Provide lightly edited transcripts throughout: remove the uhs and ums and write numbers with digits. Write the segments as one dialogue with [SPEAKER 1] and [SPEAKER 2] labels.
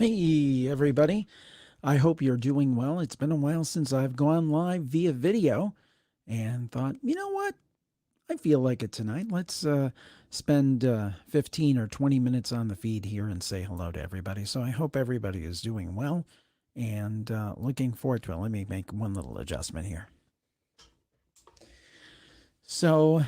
[SPEAKER 1] Hey, everybody. I hope you're doing well. It's been a while since I've gone live via video and thought, you know what? I feel like it tonight. Let's spend 15 or 20 minutes on the feed here and say hello to everybody. So I hope everybody is doing well and looking forward to it. Let me make one little adjustment here. So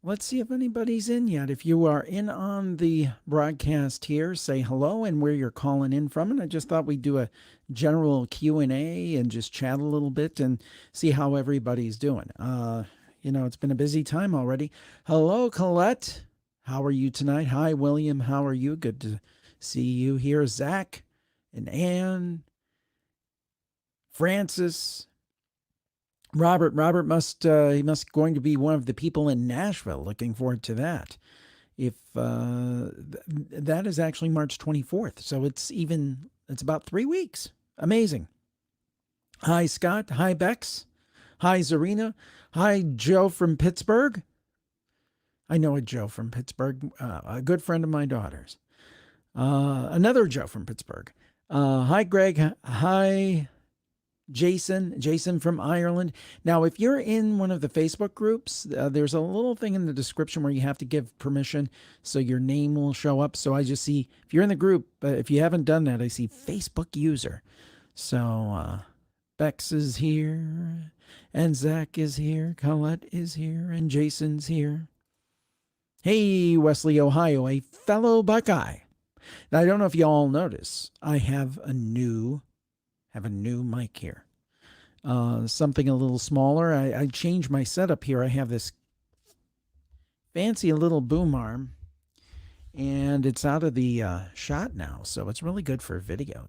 [SPEAKER 1] let's see if anybody's in yet. If you are in on the broadcast here, say hello and where you're calling in from. And I just thought we'd do a general Q&A and just chat a little bit and see how everybody's doing. It's been a busy time already. Hello, Colette. How are you tonight? Hi, William. How are you? Good to see you here. Zach and Anne, Francis, Robert must he must going to be one of the people in Nashville. Looking forward to that. If that is actually March 24th, so it's about 3 weeks. Amazing. Hi Scott. Hi Bex. Hi Zarina. Hi Joe from Pittsburgh. I know a Joe from Pittsburgh, a good friend of my daughter's. Another Joe from Pittsburgh. Hi Greg. Hi Jason from Ireland. Now, if you're in one of the Facebook groups, there's a little thing in the description where you have to give permission so your name will show up. So I just see, if you're in the group, if you haven't done that, I see Facebook user. So Bex is here, and Zach is here, Colette is here, and Jason's here. Hey, Wesley, Ohio, a fellow Buckeye. Now, I don't know if you all notice, I have a new mic here. Something a little smaller. I changed my setup here. I have this fancy little boom arm, and it's out of the shot now, so it's really good for video.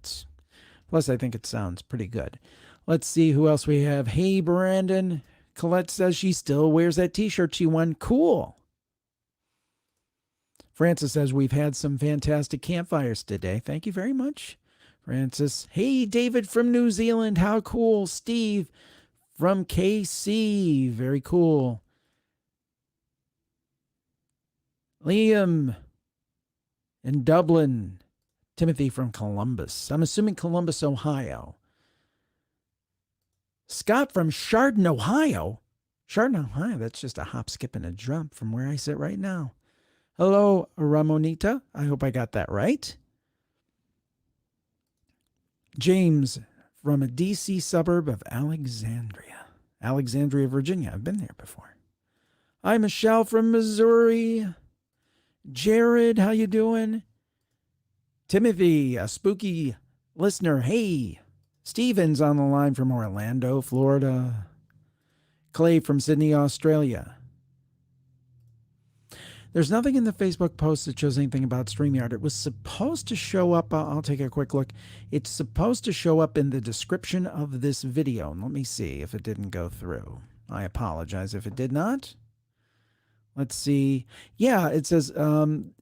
[SPEAKER 1] Plus, I think it sounds pretty good. Let's see who else we have. Hey, Brandon. Colette says she still wears that t-shirt she won. Cool. Francis says we've had some fantastic campfires today. Thank you very much, Francis. Hey, David from New Zealand. How cool. Steve from KC. Very cool. Liam in Dublin. Timothy from Columbus. I'm assuming Columbus, Ohio. Scott from Chardon, Ohio. Chardon, Ohio. That's just a hop, skip, and a jump from where I sit right now. Hello, Ramonita. I hope I got that right. James from a D.C. suburb of Alexandria, Virginia. I've been there before. Hi, Michelle from Missouri. Jared, how you doing? Timothy, a spooky listener. Hey, Steven's on the line from Orlando, Florida. Clay from Sydney, Australia. There's nothing in the Facebook post that shows anything about StreamYard. It was supposed to show up. I'll take a quick look. It's supposed to show up in the description of this video. And let me see if it didn't go through. I apologize if it did not. Let's see. Yeah, it says,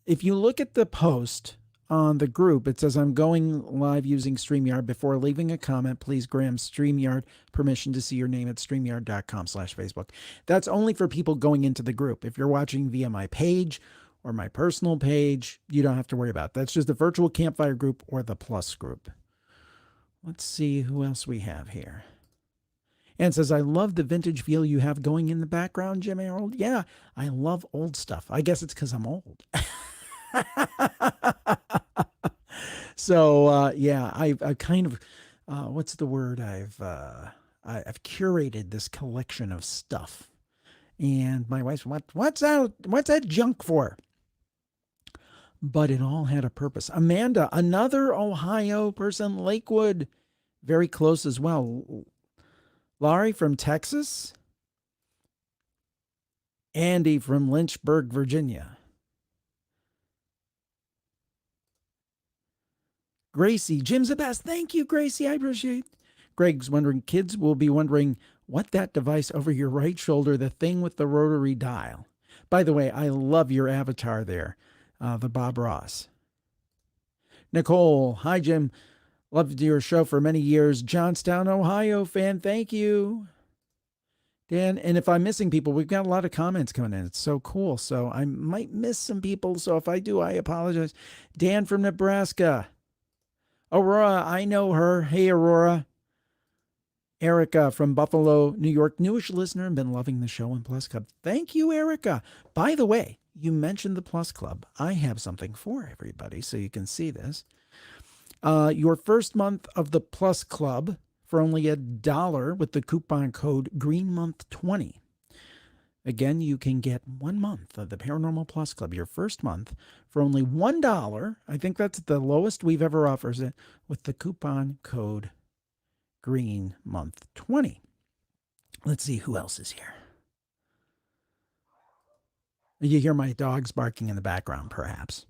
[SPEAKER 1] if you look at the post on the group, it says, I'm going live using StreamYard. Before leaving a comment, please grant StreamYard permission to see your name at StreamYard.com/Facebook. That's only for people going into the group. If you're watching via my page or my personal page, you don't have to worry about it. That's just the virtual campfire group or the plus group. Let's see who else we have here. And says, I love the vintage feel you have going in the background, Jim Harold. Yeah, I love old stuff. I guess it's because I'm old. So yeah, I've kind of what's the word? I've curated this collection of stuff, and my wife's what's that junk for? But it all had a purpose. Amanda, another Ohio person, Lakewood, very close as well. Laurie from Texas. Andy from Lynchburg, Virginia. Gracie, Jim's the best. Thank you, Gracie. I appreciate it. Greg's wondering, kids will be wondering what that device over your right shoulder, the thing with the rotary dial. By the way, I love your avatar there, the Bob Ross. Nicole, hi, Jim. Loved your show for many years. Johnstown, Ohio fan, thank you. Dan, and if I'm missing people, we've got a lot of comments coming in. It's so cool. So I might miss some people. So if I do, I apologize. Dan from Nebraska. Aurora, I know her. Hey, Aurora. Erica from Buffalo, New York, newish listener and been loving the show and Plus Club. Thank you, Erica. By the way, you mentioned the Plus Club. I have something for everybody so you can see this. Your first month of the Plus Club for only $1 with the coupon code GreenMonth20. Again, you can get 1 month of the Paranormal Plus Club, your first month, for only $1. I think that's the lowest we've ever offered it with the coupon code GreenMonth20. Let's see who else is here. You hear my dogs barking in the background, perhaps.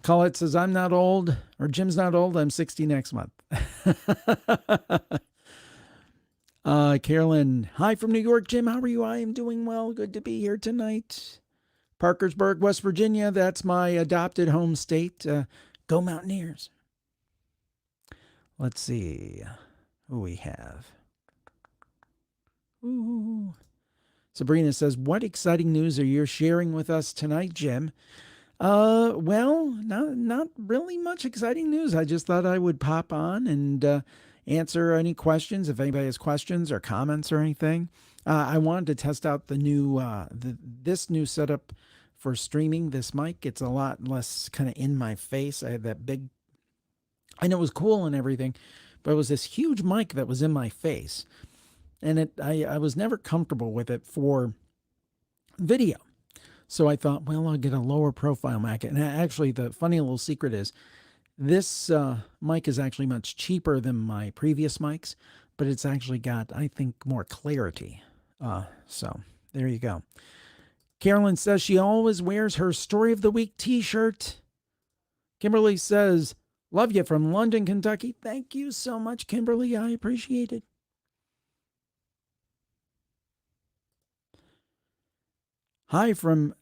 [SPEAKER 1] Colette says, I'm not old, or Jim's not old. I'm 60 next month. Carolyn, hi from New York. Jim, how are you? I am doing well. Good to be here tonight. Parkersburg, West Virginia. That's my adopted home state. Go Mountaineers. Let's see who we have. Ooh. Sabrina says, what exciting news are you sharing with us tonight, Jim? Well, not really much exciting news. I just thought I would pop on and answer any questions if anybody has questions or comments or anything. I wanted to test out the new this new setup for streaming this mic. It's a lot less kind of in my face. I had that big, I know it was cool and everything, but it was this huge mic that was in my face, and I was never comfortable with it for video. So I thought, well, I'll get a lower profile mic. And actually, the funny little secret is this mic is actually much cheaper than my previous mics, but it's actually got, I think, more clarity. So there you go. Carolyn says she always wears her Story of the Week t-shirt. Kimberly says, love you from London, Kentucky. Thank you so much, Kimberly. I appreciate it. Hi from,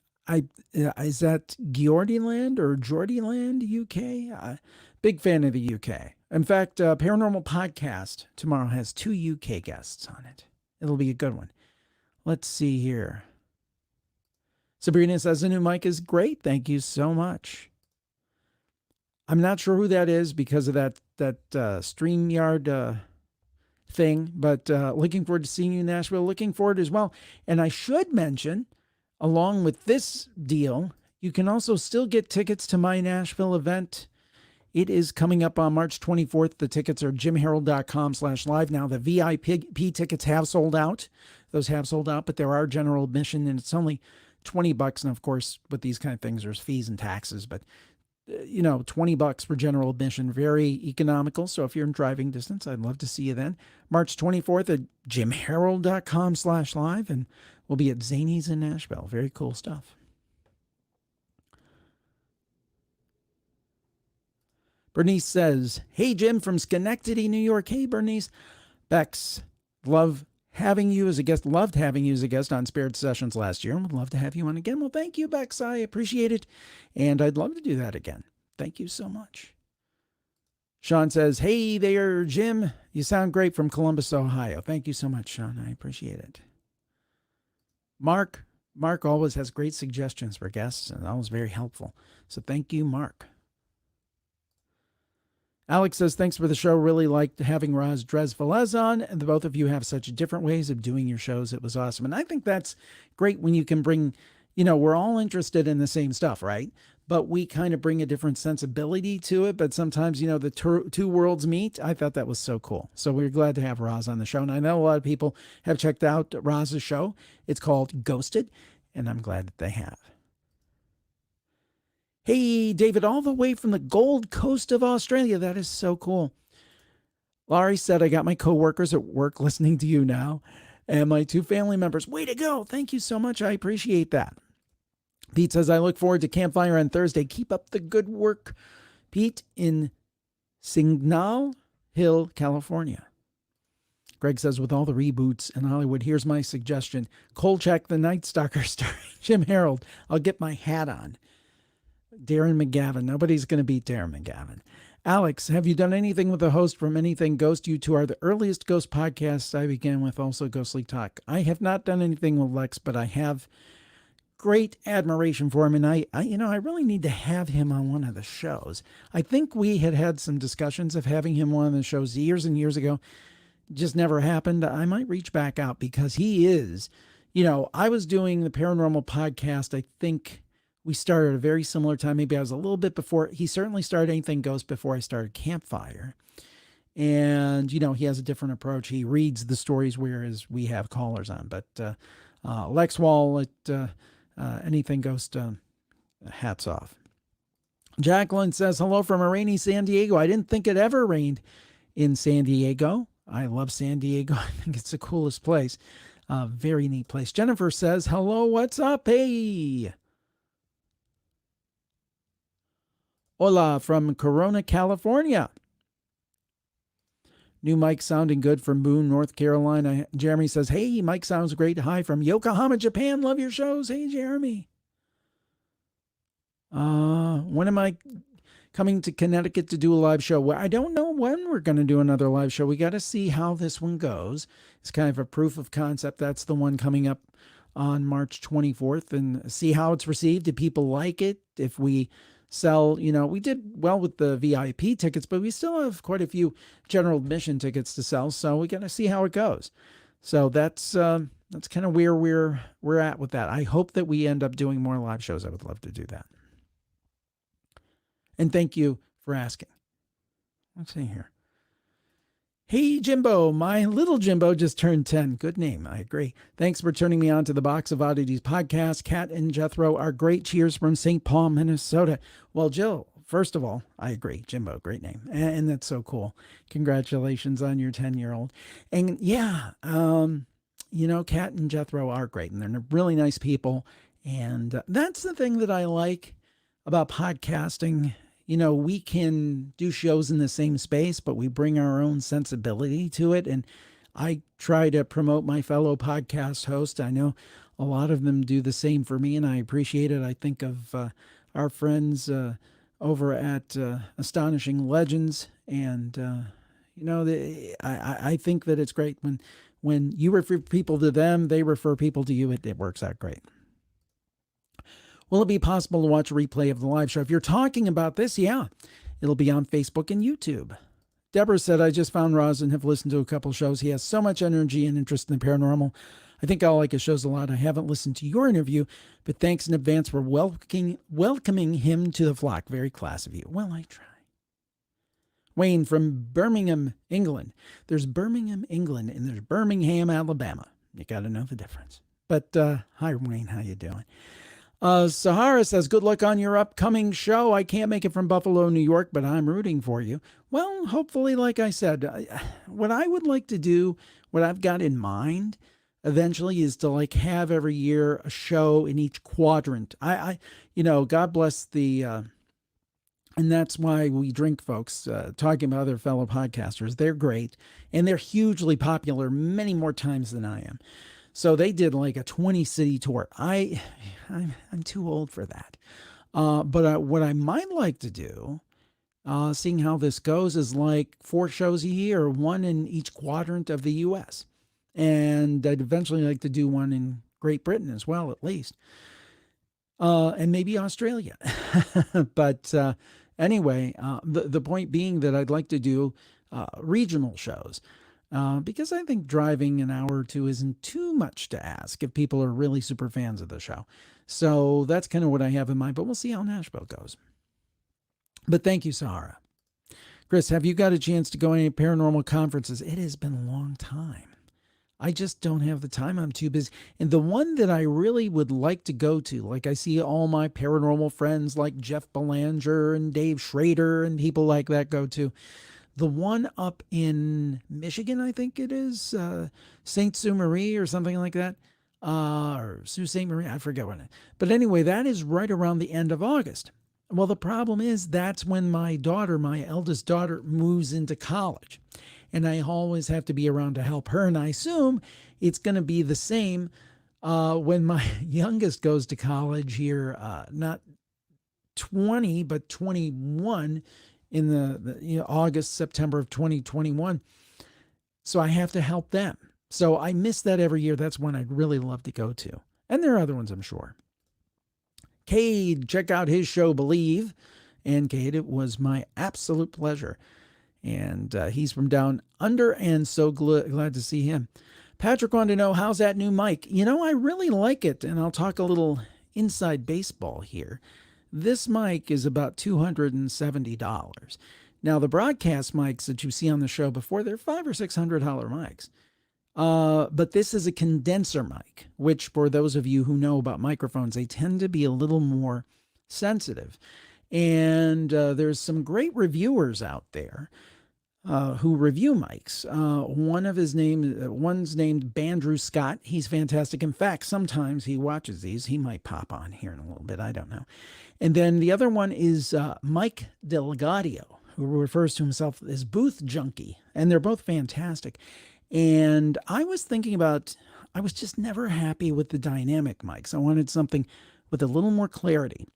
[SPEAKER 1] is that Geordieland or Geordieland, UK? Big fan of the UK. In fact, Paranormal Podcast tomorrow has 2 UK guests on it. It'll be a good one. Let's see here. Sabrina says the new mic is great. Thank you so much. I'm not sure who that is because of that StreamYard thing, but looking forward to seeing you in Nashville. Looking forward as well. And I should mention, along with this deal, you can also still get tickets to my Nashville event. It is coming up on March 24th. The tickets are jimharold.com/live. Now, the VIP tickets have sold out. Those have sold out, but there are general admission, and it's only $20. And of course, with these kind of things, there's fees and taxes, but $20 for general admission, very economical. So if you're in driving distance, I'd love to see you then. March 24th at jimharold.com/live, and we'll be at Zanies in Nashville. Very cool stuff. Bernice says, hey, Jim from Schenectady, New York. Hey, Bernice. Bex, love having you as a guest. Loved having you as a guest on Spirit Sessions last year, and would love to have you on again. Well, thank you, Bex. I appreciate it, and I'd love to do that again. Thank you so much. Sean says, hey there, Jim. You sound great from Columbus, Ohio. Thank you so much, Sean. I appreciate it. Mark always has great suggestions for guests and always very helpful. So thank you, Mark. Alex says, thanks for the show. Really liked having Roz Dres-Velez on. And the both of you have such different ways of doing your shows. It was awesome. And I think that's great when you can bring, we're all interested in the same stuff, right? But we kind of bring a different sensibility to it. But sometimes, the two worlds meet. I thought that was so cool. So we're glad to have Roz on the show. And I know a lot of people have checked out Roz's show. It's called Ghosted, and I'm glad that they have. Hey, David, all the way from the Gold Coast of Australia. That is so cool. Laurie said, I got my coworkers at work listening to you now, and my 2 family members. Way to go. Thank you so much. I appreciate that. Pete says, I look forward to Campfire on Thursday. Keep up the good work. Pete in Signal Hill, California. Greg says, with all the reboots in Hollywood, here's my suggestion. Kolchak the Night Stalker starring Jim Harold. I'll get my hat on. Darren McGavin. Nobody's going to beat Darren McGavin. Alex, have you done anything with the host from Anything Ghost? You two are the earliest ghost podcasts I began with, also Ghostly Talk. I have not done anything with Lex, but I have great admiration for him, and I really need to have him on one of the shows. I think we had some discussions of having him on one of the shows years and years ago. Just never happened. I might reach back out because he is, I was doing the paranormal podcast. I think we started at a very similar time. Maybe I was a little bit before. He certainly started Anything Ghost before I started Campfire. And, he has a different approach. He reads the stories, whereas we have callers on. But Lex Wall at Anything Ghost, hats off. Jacqueline says, hello from a rainy San Diego. I didn't think it ever rained in San Diego. I love San Diego. I think it's the coolest place. Very neat place. Jennifer says, hello, what's up? Hey. Hola from Corona, California. New mic sounding good from Boone, North Carolina. Jeremy says, hey, mic sounds great. Hi from Yokohama, Japan. Love your shows. Hey, Jeremy. When am I coming to Connecticut to do a live show? Well, I don't know when we're going to do another live show. We got to see how this one goes. It's kind of a proof of concept. That's the one coming up on March 24th, and see how it's received. Do people like it? If we sell, we did well with the VIP tickets, but we still have quite a few general admission tickets to sell. So we got to see how it goes. So that's kind of where we're at with that. I hope that we end up doing more live shows. I would love to do that. And thank you for asking. Let's see here. Hey, Jimbo. My little Jimbo just turned 10. Good name. I agree. Thanks for turning me on to the Box of Oddities podcast. Kat and Jethro are great. Cheers from St. Paul, Minnesota. Well, Jill, first of all, I agree. Jimbo, great name. And that's so cool. Congratulations on your 10-year-old. And yeah, Kat and Jethro are great. And they're really nice people. And that's the thing that I like about podcasting. We can do shows in the same space, but we bring our own sensibility to it. And I try to promote my fellow podcast hosts. I know a lot of them do the same for me, and I appreciate it. I think of our friends over at Astonishing Legends. And, I think that it's great when you refer people to them, they refer people to you. It works out great. Will it be possible to watch a replay of the live show? If you're talking about this, yeah, it'll be on Facebook and YouTube. Deborah said, I just found Roz and have listened to a couple shows. He has so much energy and interest in the paranormal. I think I'll like his shows a lot. I haven't listened to your interview, but thanks in advance for welcoming him to the flock. Very class of you. Well, I try. Wayne from Birmingham, England. There's Birmingham, England, and there's Birmingham, Alabama. You got to know the difference. But hi, Wayne. How you doing? Sahara says, good luck on your upcoming show. I can't make it from Buffalo, New York, but I'm rooting for you. Well, hopefully, like I said, what I would like to do, what I've got in mind eventually is to have every year a show in each quadrant. God bless the, and that's why we drink, folks, talking about other fellow podcasters. They're great and they're hugely popular many more times than I am. So they did a 20-city tour. I'm too old for that. But what I might like to do, seeing how this goes, is 4 shows a year, 1 in each quadrant of the U.S. And I'd eventually like to do 1 in Great Britain as well, at least. And maybe Australia. But anyway, the point being that I'd like to do regional shows. Because I think driving an hour or two isn't too much to ask if people are really super fans of the show. So that's kind of what I have in mind, but we'll see how Nashville goes. But thank you, Sahara. Chris, have you got a chance to go to any paranormal conferences? It has been a long time. I just don't have the time. I'm too busy. And the one that I really would like to go to, I see all my paranormal friends like Jeff Belanger and Dave Schrader and people like that go to. The one up in Michigan, I think it is, St. Sue Marie or something like that, or Sault Ste. Marie, I forget what. But anyway, that is right around the end of August. Well, the problem is that's when my eldest daughter, moves into college. And I always have to be around to help her. And I assume it's going to be the same when my youngest goes to college here, not 20, but 21 in the August, September of 2021. So I have to help them. So I miss that every year. That's one I'd really love to go to. And there are other ones, I'm sure. Cade. Check out his show, Believe. And Cade, it was my absolute pleasure. And he's from down under, and so glad to see him. Patrick wanted to know, how's that new mic? You know, I really like it, and I'll talk a little inside baseball here. This mic is about $270. Now, the broadcast mics that you see on the show before, they're $500 or $600 mics. But this is a condenser mic, which for those of you who know about microphones, they tend to be a little more sensitive. And there's some great reviewers out there who review mics. One's named Bandrew Scott. He's fantastic. In fact, sometimes he watches these. He might pop on here in a little bit. I don't know. And then the other one is Mike Delgadio, who refers to himself as Booth Junkie. And they're both fantastic. And I was thinking about, I was just never happy with the dynamic mics. I wanted something with a little more clarity.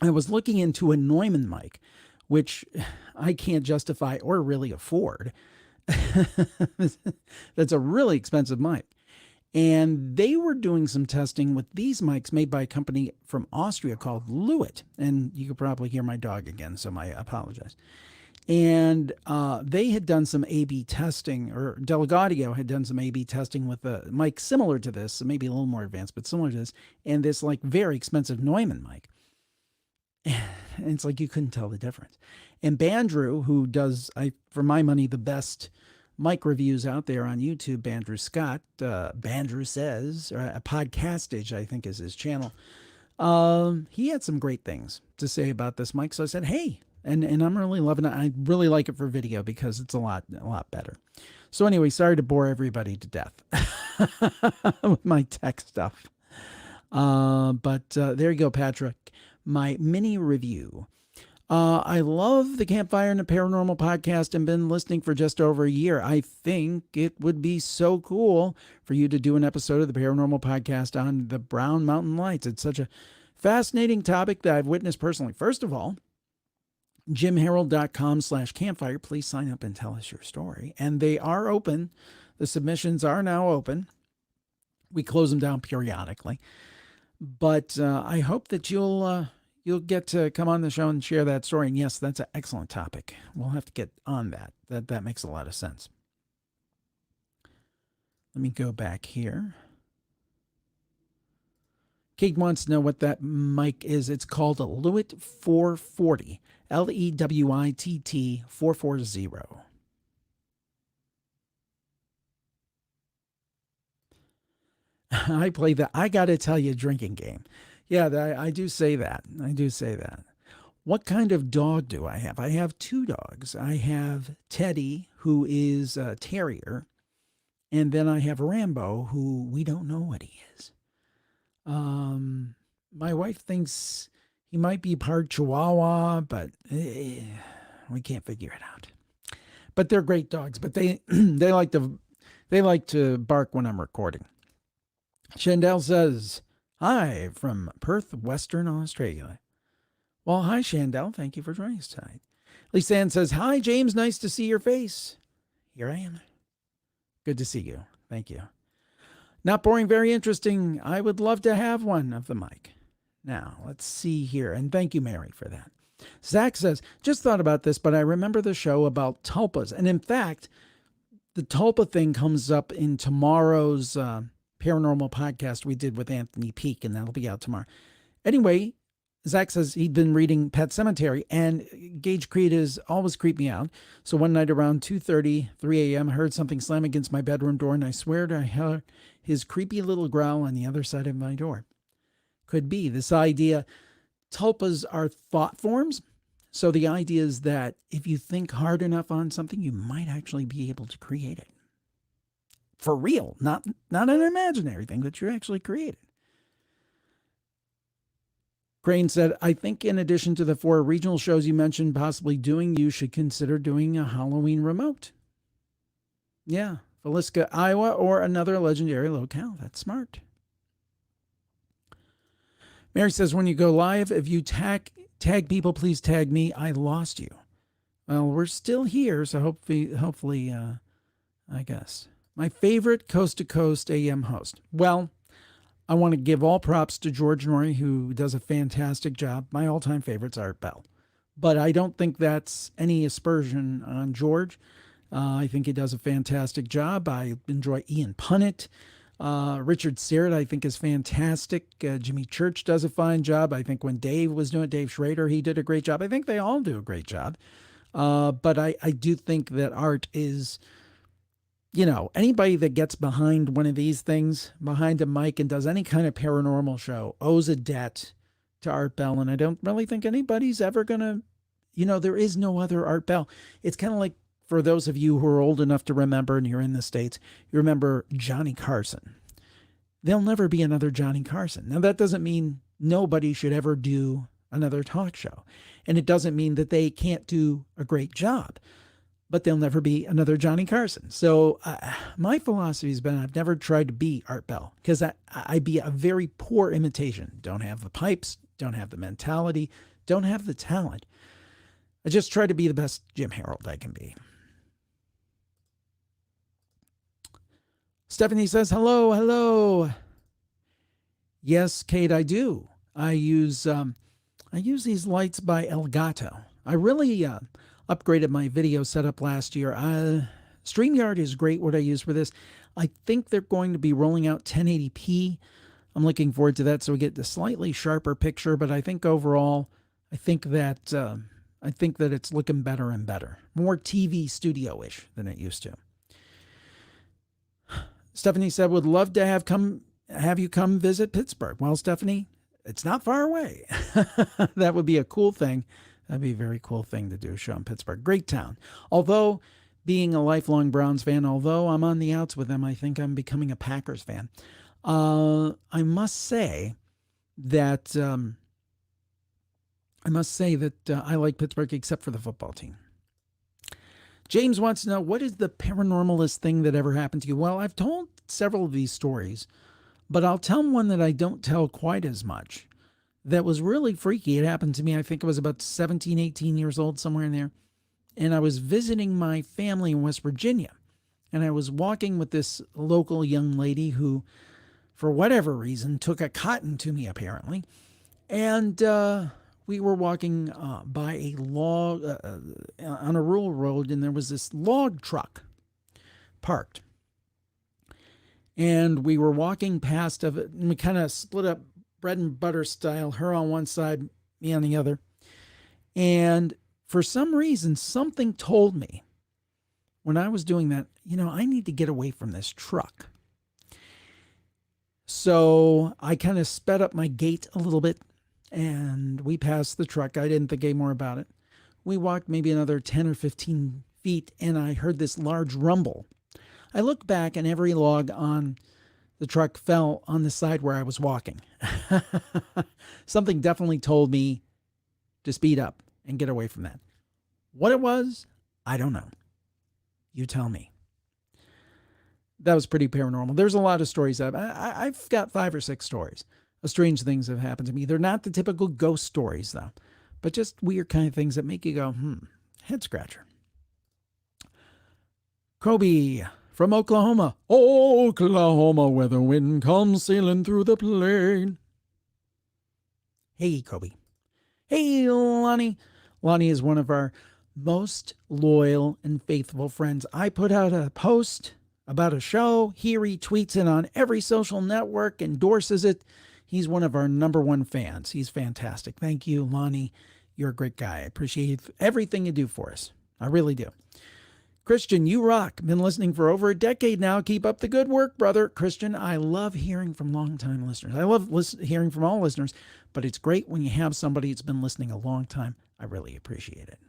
[SPEAKER 1] I was looking into a Neumann mic, which I can't justify or really afford. That's a really expensive mic. And they were doing some testing with these mics made by a company from Austria called Lewitt. And you could probably hear my dog again, so I apologize. And they had done some A/B testing, or Delgadio had done some A/B testing with a mic similar to this, maybe a little more advanced, but similar to this, and this like very expensive Neumann mic. And it's like you couldn't tell the difference. And Bandrew, who does, for my money, the best mic reviews out there on YouTube, Bandrew Scott, Bandrew Says, or a Podcastage, I think is his channel. He had some great things to say about this mic. So I said, hey, and I'm really loving it. I really like it for video because it's a lot better. So anyway, sorry to bore everybody to death with my tech stuff. But there you go, Patrick. My mini review. I love the Campfire and the Paranormal podcast and been listening for just over a year. I think it would be so cool for you to do an episode of the Paranormal podcast on the Brown Mountain Lights. It's such a fascinating topic that I've witnessed personally. First of all, jimharold.com/campfire. Please sign up and tell us your story. And they are open. The submissions are now open. We close them down periodically. But I hope that you'll get to come on the show and share that story. And yes, that's an excellent topic. We'll have to get on that. That makes a lot of sense. Let me go back here. Kate wants to know what that mic is. It's called a Lewitt 440. Lewitt 440. I play that. I got to tell you, drinking game. Yeah, I do say that. I do say that. What kind of dog do I have? I have two dogs. I have Teddy, who is a terrier, and then I have Rambo, who we don't know what he is. My wife thinks he might be part Chihuahua, but we can't figure it out. But they're great dogs. But they like to bark when I'm recording. Shandell says, hi from Perth, Western Australia. Well, hi, Shandell. Thank you for joining us tonight. Lisa Ann says, hi, James. Nice to see your face. Here I am. Good to see you. Thank you. Not boring, very interesting. I would love to have one of the mic. Now, let's see here. And thank you, Mary, for that. Zach says, just thought about this, but I remember the show about tulpas. And in fact, the tulpa thing comes up in tomorrow's paranormal podcast we did with Anthony Peake, and that'll be out tomorrow. Anyway, Zach says he'd been reading Pet Sematary, and Gage Creed always creeped me out. So one night around 2:30, 3 a.m., I heard something slam against my bedroom door, and I swear I heard his creepy little growl on the other side of my door. Could be this idea. Tulpas are thought forms. So the idea is that if you think hard enough on something, you might actually be able to create it. For real, not an imaginary thing that you actually created. Crane said, I think in addition to the 4 regional shows you mentioned possibly doing, you should consider doing a Halloween remote. Yeah, Villisca, Iowa, or another legendary locale. That's smart. Mary says, when you go live, if you tag people, please tag me. I lost you. Well, we're still here, so hopefully, I guess. My favorite coast-to-coast AM host. Well, I want to give all props to George Norrie, who does a fantastic job. My all-time favorite's Art Bell. But I don't think that's any aspersion on George. I think he does a fantastic job. I enjoy Ian Punnett. Richard Syrett, I think, is fantastic. Jimmy Church does a fine job. I think when Dave was doing it, Dave Schrader, he did a great job. I think they all do a great job. But I do think that Art is, anybody that gets behind one of these things, behind a mic and does any kind of paranormal show, owes a debt to Art Bell. And I don't really think anybody's ever going to, there is no other Art Bell. It's kind of like, for those of you who are old enough to remember and you're in the States, you remember Johnny Carson. There'll never be another Johnny Carson. Now, that doesn't mean nobody should ever do another talk show. And it doesn't mean that they can't do a great job. But there'll never be another Johnny Carson. So my philosophy has been I've never tried to be Art Bell because I'd be a very poor imitation. Don't have the pipes, don't have the mentality, don't have the talent. I just try to be the best Jim Harold I can be. Stephanie says, hello. Yes, Kate, I do. I use these lights by Elgato. I really upgraded my video setup last year. StreamYard is great what I use for this. I think they're going to be rolling out 1080p. I'm looking forward to that so we get the slightly sharper picture, but I think overall, I think that it's looking better and better. More TV studio-ish than it used to. Stephanie said, would love to have you come visit Pittsburgh. Well, Stephanie, it's not far away. That would be a cool thing. That'd be a very cool thing to do, a show in Pittsburgh. Great town. Although, being a lifelong Browns fan, although I'm on the outs with them, I think I'm becoming a Packers fan. I must say that I like Pittsburgh except for the football team. James wants to know, what is the paranormalist thing that ever happened to you? Well, I've told several of these stories, but I'll tell one that I don't tell quite as much. That was really freaky. It happened to me, I think I was about 17, 18 years old, somewhere in there. And I was visiting my family in West Virginia. And I was walking with this local young lady who, for whatever reason, took a cotton to me, apparently. And we were walking by a log on a rural road, and there was this log truck parked. And we were walking past of it, and we kind of split up bread and butter style, her on one side, me on the other. And for some reason, something told me when I was doing that, I need to get away from this truck. So I kind of sped up my gait a little bit, and we passed the truck. I didn't think any more about it. We walked maybe another 10 or 15 feet, and I heard this large rumble. I looked back, and every log on the truck fell on the side where I was walking. Something definitely told me to speed up and get away from that. What it was, I don't know. You tell me. That was pretty paranormal. There's a lot of stories. I've got 5 or 6 stories of strange things that have happened to me. They're not the typical ghost stories, though, but just weird kind of things that make you go, head scratcher. Kobe from Oklahoma. Oklahoma, where the wind comes sailing through the plain. Hey, Kobe. Hey, Lonnie. Lonnie is one of our most loyal and faithful friends. I put out a post about a show. He retweets it on every social network, endorses it. He's one of our #1 fans. He's fantastic. Thank you, Lonnie. You're a great guy. I appreciate everything you do for us. I really do. Christian, you rock. Been listening for over a decade now. Keep up the good work, brother. Christian, I love hearing from longtime listeners. I love hearing from all listeners, but it's great when you have somebody that's been listening a long time. I really appreciate it.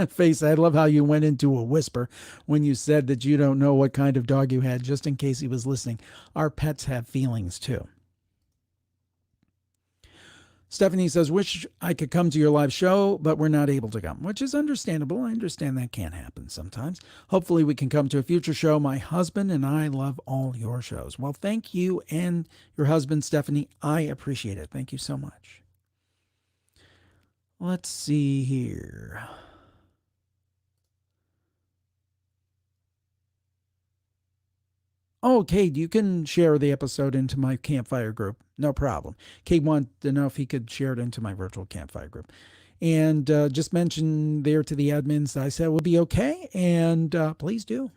[SPEAKER 1] Face, I love how you went into a whisper when you said that you don't know what kind of dog you had, just in case he was listening. Our pets have feelings too. Stephanie says, wish I could come to your live show, but we're not able to come, which is understandable. I understand that can happen sometimes. Hopefully we can come to a future show. My husband and I love all your shows. Well, thank you and your husband, Stephanie. I appreciate it. Thank you so much. Let's see here. Oh, Kate, you can share the episode into my campfire group. No problem. Kate wanted to know if he could share it into my virtual campfire group. And just mention there to the admins that I said it would be okay. And please do.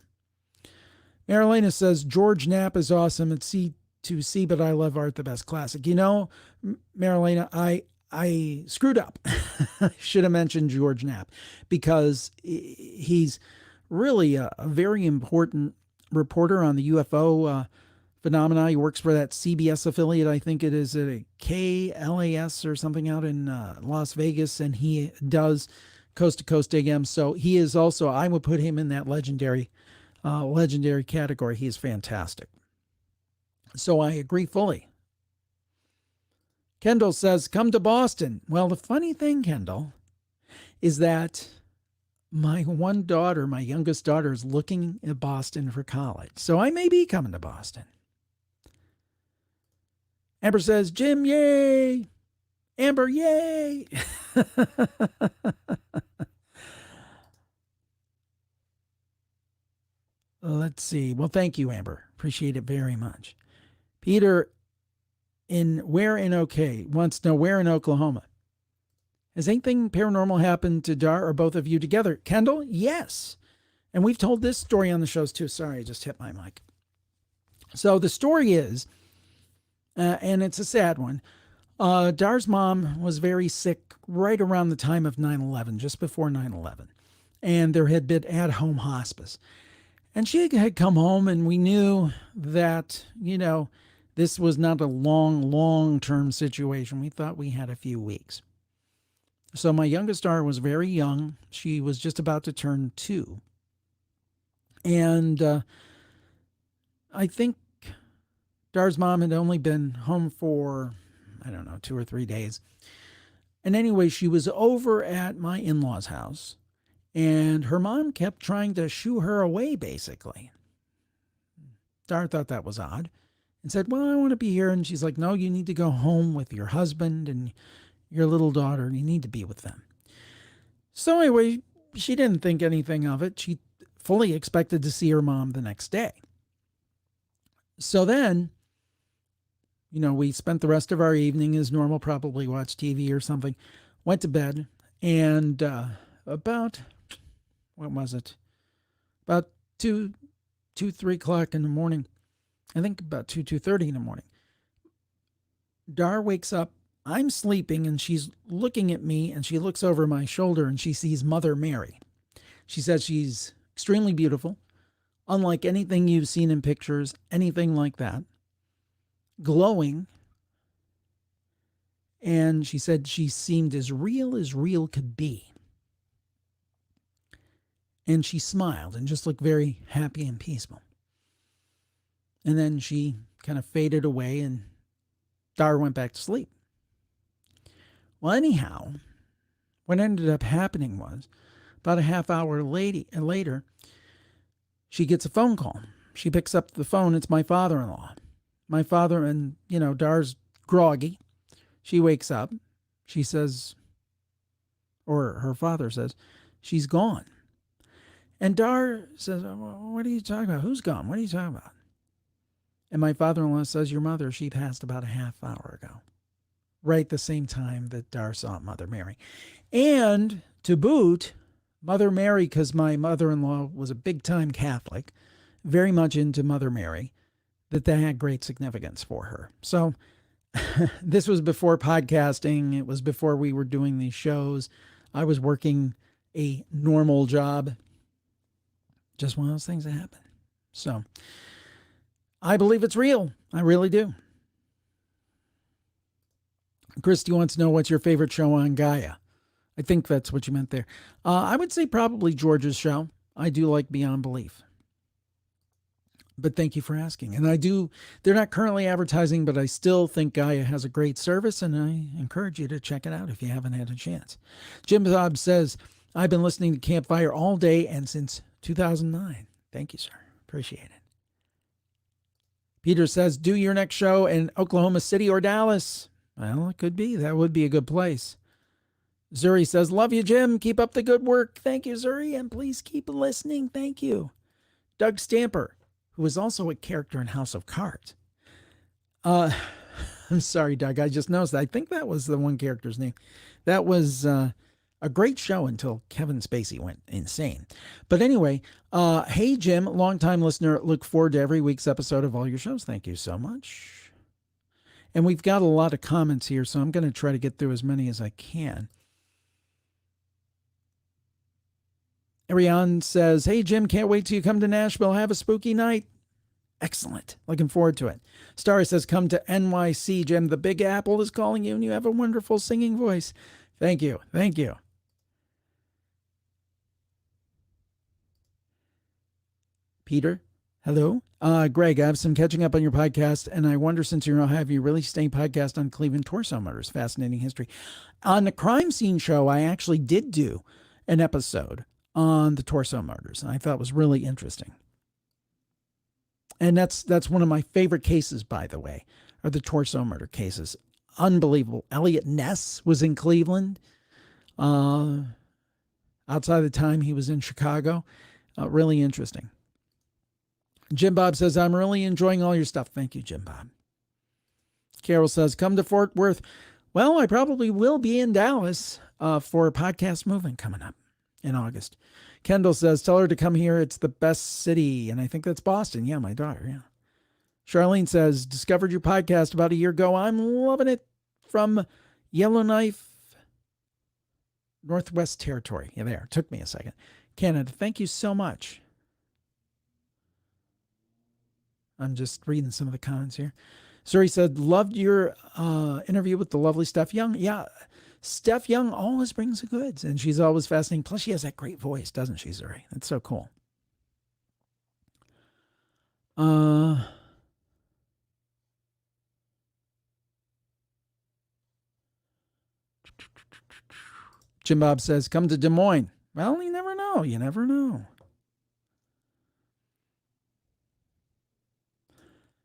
[SPEAKER 1] Marilena says, George Knapp is awesome at C2C, but I love Art the Best Classic. You know, Marilena, I screwed up. I should have mentioned George Knapp because he's really a very important reporter on the UFO phenomena. He works for that CBS affiliate. I think it is a KLAS or something out in Las Vegas, and he does Coast to Coast AM. So he is also, I would put him in that legendary category. He is fantastic. So I agree fully. Kendall says, come to Boston. Well, the funny thing, Kendall, is that my youngest daughter, is looking at Boston for college. So I may be coming to Boston. Amber says, Jim, yay. Amber, yay. Let's see. Well, thank you, Amber. Appreciate it very much. Peter, where in wants to know where in Oklahoma. Has anything paranormal happened to Dar or both of you together? Kendall, yes. And we've told this story on the shows too. Sorry, I just hit my mic. So the story is, and it's a sad one, Dar's mom was very sick right around the time of 9/11, just before 9/11. And there had been at-home hospice. And she had come home, and we knew that, this was not a long-term situation. We thought we had a few weeks. So my youngest daughter was very young. She was just about to turn 2. And I think Dar's mom had only been home for, 2 or 3 days. And anyway, she was over at my in-laws' house, and her mom kept trying to shoo her away, basically. Dar thought that was odd and said, well, I want to be here. And she's like, no, you need to go home with your husband and your little daughter. You need to be with them. So anyway, she didn't think anything of it. She fully expected to see her mom the next day. So then, we spent the rest of our evening as normal, probably watched TV or something, went to bed, and about, what was it? About 2, 3 o'clock in the morning. I think about 2:30 in the morning. Dar wakes up. I'm sleeping, and she's looking at me, and she looks over my shoulder, and she sees Mother Mary. She says she's extremely beautiful, unlike anything you've seen in pictures, anything like that. Glowing. And she said she seemed as real could be. And she smiled and just looked very happy and peaceful. And then she kind of faded away, and Dar went back to sleep. Well, anyhow, what ended up happening was about a half hour later, she gets a phone call. She picks up the phone. It's my father-in-law. My father, and, Dar's groggy. She wakes up. She says, or her father says, she's gone. And Dar says, what are you talking about? Who's gone? What are you talking about? And my father-in-law says, your mother, she passed about a half hour ago. Right the same time that Dar saw Mother Mary. And to boot, Mother Mary, because my mother-in-law was a big-time Catholic, very much into Mother Mary, that had great significance for her. So this was before podcasting. It was before we were doing these shows. I was working a normal job. Just one of those things that happen. So I believe it's real. I really do. Christy wants to know what's your favorite show on Gaia. I think that's what you meant there. I would say probably George's show. I do like Beyond Belief. But thank you for asking. And they're not currently advertising, but I still think Gaia has a great service, and I encourage you to check it out if you haven't had a chance. Jim Bob says, I've been listening to Campfire all day and since 2009. Thank you, sir. Appreciate it. Peter says, do your next show in Oklahoma City or Dallas. Well, it could be. That would be a good place. Zuri says, love you, Jim. Keep up the good work. Thank you, Zuri. And please keep listening. Thank you. Doug Stamper. who was also a character in House of Cards. I'm sorry, Doug. I just noticed. I think that was the one character's name. That was a great show until Kevin Spacey went insane. But anyway, hey, Jim, longtime listener. Look forward to every week's episode of all your shows. Thank you so much. And we've got a lot of comments here, so I'm going to try to get through as many as I can. Ariane says, hey, Jim, can't wait till you come to Nashville. Have a spooky night. Excellent. Looking forward to it. Starry says, come to NYC, Jim. The Big Apple is calling you, and you have a wonderful singing voice. Thank you. Thank you. Peter, hello. Greg, I have some catching up on your podcast, and I wonder, since you're in Ohio, have you really staying podcast on Cleveland torso murders? Fascinating history. On the Crime Scene show, I actually did do an episode on the torso murders, and I thought it was really interesting. And that's one of my favorite cases, by the way, are the torso murder cases. Unbelievable. Elliot Ness was in Cleveland. Outside the time he was in Chicago. Really interesting. Jim Bob says, I'm really enjoying all your stuff. Thank you, Jim Bob. Carol says, come to Fort Worth. Well, I probably will be in Dallas for a podcast movement coming up in August. Kendall says, tell her to come here. It's the best city. And I think that's Boston. Yeah, my daughter. Yeah. Charlene says, discovered your podcast about a year ago. I'm loving it. From Yellowknife, Northwest Territory. Yeah, there. Took me a second. Canada, thank you so much. I'm just reading some of the comments here. Suri said, loved your interview with the lovely Steph Young. Yeah, Steph Young always brings the goods, and she's always fascinating. Plus, she has that great voice, doesn't she, Suri? That's so cool. Jim Bob says, come to Des Moines. Well, you never know. You never know.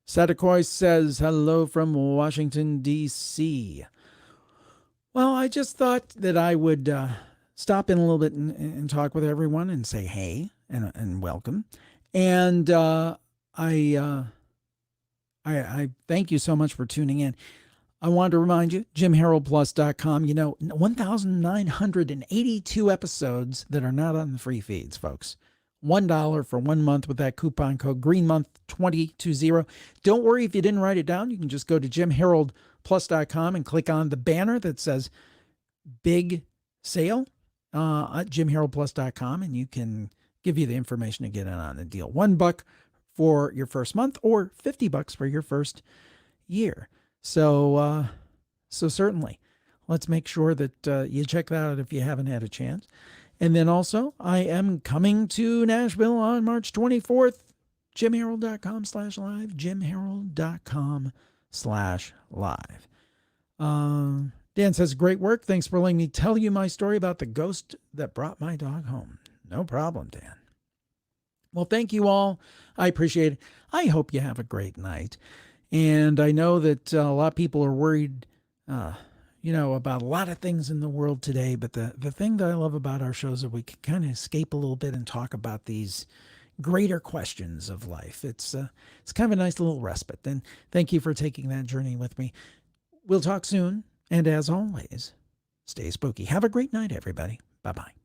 [SPEAKER 1] Satakoy says, hello from Washington, D.C. Well, I just thought that I would stop in a little bit and talk with everyone and say hey and welcome. And I thank you so much for tuning in. I wanted to remind you, JimHaroldPlus.com, 1,982 episodes that are not on the free feeds, folks. $1 for 1 month with that coupon code GreenMonth2020. Don't worry if you didn't write it down. You can just go to JimHaroldPlus.com and click on the banner that says Big Sale at JimHaroldPlus.com, and you can give you the information to get in on the deal. $1 for your first month or $50 for your first year. So certainly, let's make sure that you check that out if you haven't had a chance. And then also, I am coming to Nashville on March 24th. JimHarold.com/live. JimHarold.com/live. Dan says, great work. Thanks for letting me tell you my story about the ghost that brought my dog home. No problem, Dan. Well, thank you all. I appreciate it. I hope you have a great night. And I know that a lot of people are worried, about a lot of things in the world today. But the thing that I love about our shows is that we can kind of escape a little bit and talk about these greater questions of life. It's kind of a nice little respite. And thank you for taking that journey with me. We'll talk soon. And as always, stay spooky. Have a great night, everybody. Bye-bye.